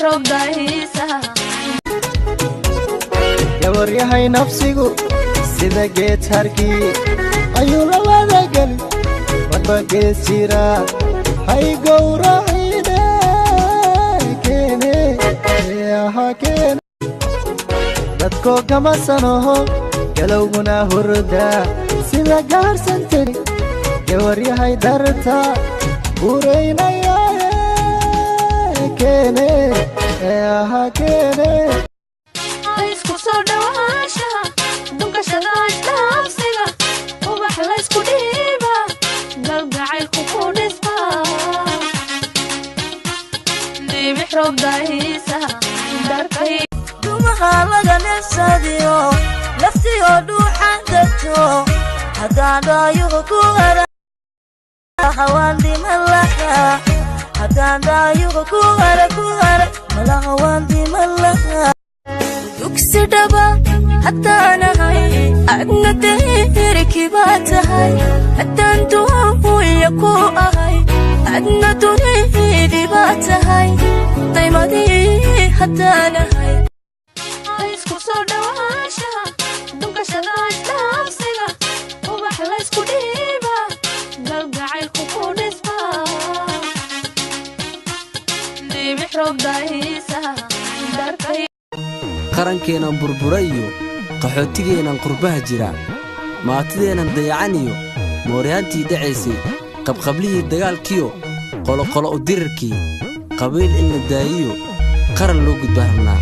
روب دايسة يا وريهاي نفسيقو سيدا جيت هاركي أيو لوادا قلي ربا جيت سيرا هاي قورا عيدا كيني ياها كيني دادكو كما سنوهو قلوبنا هردا سيدا قار سنتري يا وريهاي دارتا ورينا يا كيني ياها كيني isku soo dhawaashaha dunkashada isdhaafsiga ubax la isku dhiiba galgacaylku ku dhisma dhibix roob daayisa darkay dumaha laga neefsadiyo naftiyo dhuuxan dadto haddaan dhaayuhu ku hara hawaan dhiman laha haddaan dhaayuhu ku hara malaha waan dhiman laha يكسدبا حتى أنا هاي أدنى تهيركي باتهاي حتى أنتو وياكو أهاي أدنى تهيري باتهاي طيمة دي حتى أنا هاي isku soo dhawaashaha dunkashada isdhaafsiga ubax la isku dhiiba galgacaylku ku dhisma dhibix roob daayisa darkay qarankeenan burburayo qaxootigeenan qurbaha jira maatideenan dayacaniyo mooryaantii dhacaysay qabqablihii dagaalkiyo qoloqolo u dirirkii qabiil in la daayiyo qaran loo gudbaarnaa